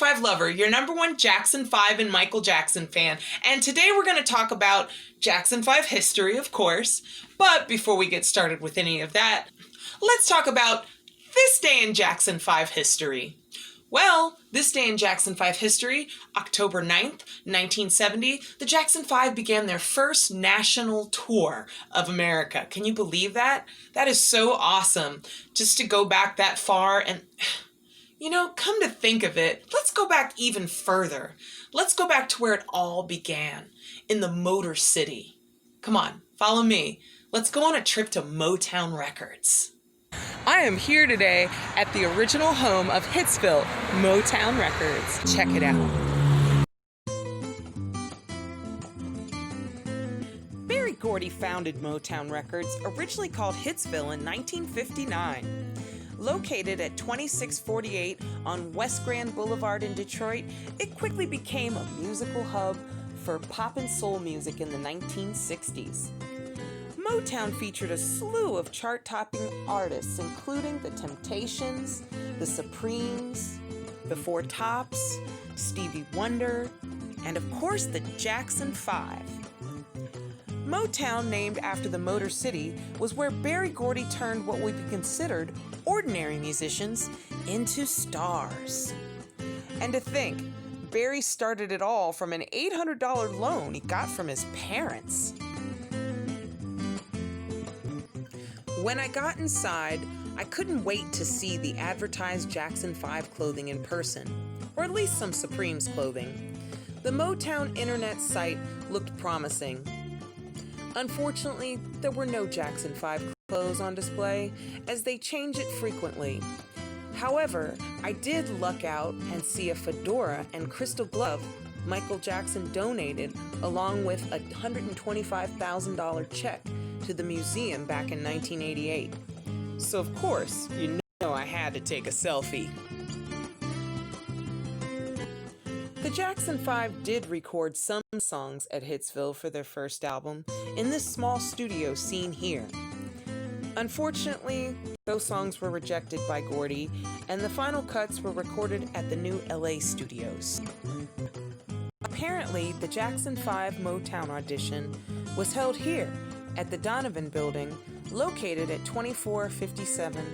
J5Lover, your #1 Jackson 5 and Michael Jackson fan, and today we're going to talk about Jackson 5 history, of course. But before we get started with any of that, let's talk about this day in Jackson 5 history. Well, this day in Jackson 5 history, October 9th, 1970, the Jackson 5 began their first national tour of America. Can you believe that? That is so awesome, just to go back that far. And you know, come to think of it, let's go back even further. Let's go back to where it all began, in the Motor City. Come on, follow me. Let's go on a trip to Motown Records. I am here today at the original home of Hitsville, Motown Records. Check it out. Berry Gordy founded Motown Records, originally called Hitsville, in 1959. Located at 2648 on West Grand Boulevard in Detroit, it quickly became a musical hub for pop and soul music in the 1960s. Motown featured a slew of chart-topping artists, including The Temptations, The Supremes, The Four Tops, Stevie Wonder, and of course the Jackson 5. Motown, named after the Motor City, was where Berry Gordy turned what would be considered ordinary musicians into stars. And to think, Berry started it all from an $800 loan he got from his parents. When I got inside, I couldn't wait to see the advertised Jackson 5 clothing in person, or at least some Supremes clothing. The Motown internet site looked promising. Unfortunately, there were no Jackson 5 clothes on display, as they change it frequently. However, I did luck out and see a fedora and crystal glove Michael Jackson donated, along with a $125,000 check to the museum back in 1988. So of course, you know I had to take a selfie. The Jackson 5 did record some songs at Hitsville for their first album in this small studio seen here. Unfortunately, those songs were rejected by Gordy, and the final cuts were recorded at the new LA studios. Apparently, the Jackson 5 Motown audition was held here at the Donovan Building, located at 2457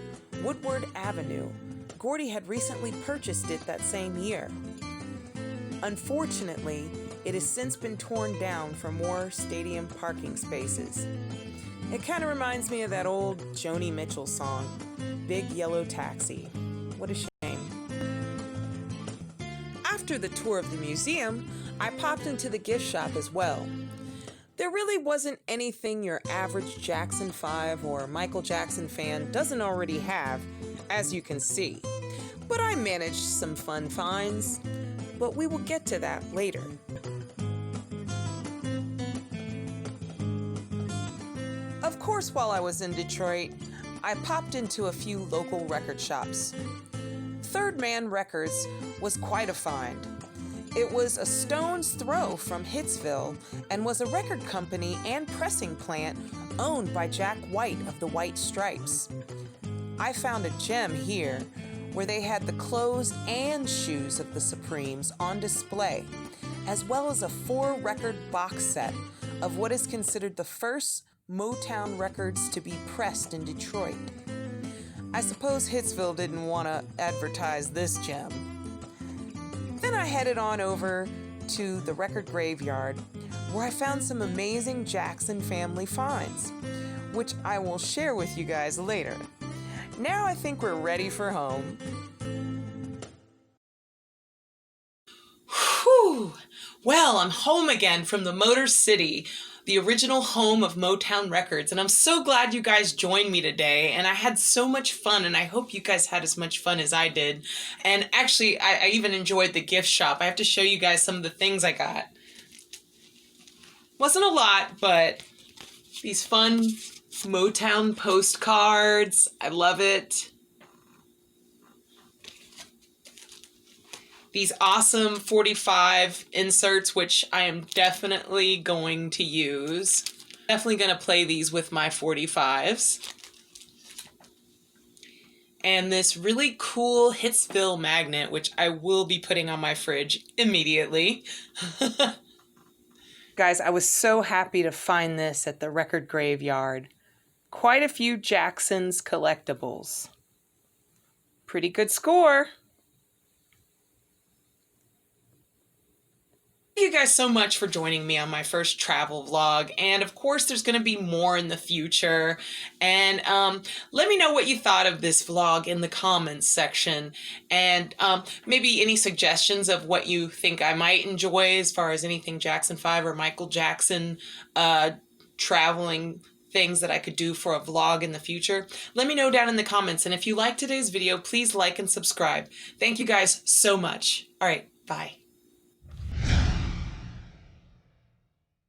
Woodward Avenue. Gordy had recently purchased it that same year. Unfortunately, it has since been torn down for more stadium parking spaces. It kind of reminds me of that old Joni Mitchell song, Big Yellow Taxi. What a shame. After the tour of the museum, I popped into the gift shop as well. There really wasn't anything your average Jackson 5 or Michael Jackson fan doesn't already have, as you can see. But I managed some fun finds. But we will get to that later. Of course, while I was in Detroit, I popped into a few local record shops. Third Man Records was quite a find. It was a stone's throw from Hitsville and was a record company and pressing plant owned by Jack White of the White Stripes. I found a gem here, where they had the clothes and shoes of the Supremes on display, as well as a 4-record box set of what is considered the first Motown records to be pressed in Detroit. I suppose Hitsville didn't want to advertise this gem. Then I headed on over to the record graveyard, where I found some amazing Jackson family finds, which I will share with you guys later. Now I think we're ready for home. Whew! Well, I'm home again from the Motor City, the original home of Motown Records, and I'm so glad you guys joined me today, and I had so much fun, and I hope you guys had as much fun as I did. And actually, I even enjoyed the gift shop. I have to show you guys some of the things I got. Wasn't a lot, but these fun Motown postcards. I love it. These awesome 45 inserts, which I am definitely going to use. Definitely going to play these with my 45s. and this really cool Hitsville magnet, which I will be putting on my fridge immediately. Guys, I was so happy to find this at the record graveyard. Quite a few Jackson's collectibles. Pretty good score. Thank you guys so much for joining me on my first travel vlog, and of course there's going to be more in the future, and let me know what you thought of this vlog in the comments section, and maybe any suggestions of what you think I might enjoy as far as anything Jackson 5 or Michael Jackson traveling things that I could do for a vlog in the future. Let me know down in the comments, and if you liked today's video, please like and subscribe. Thank you guys so much. All right, bye.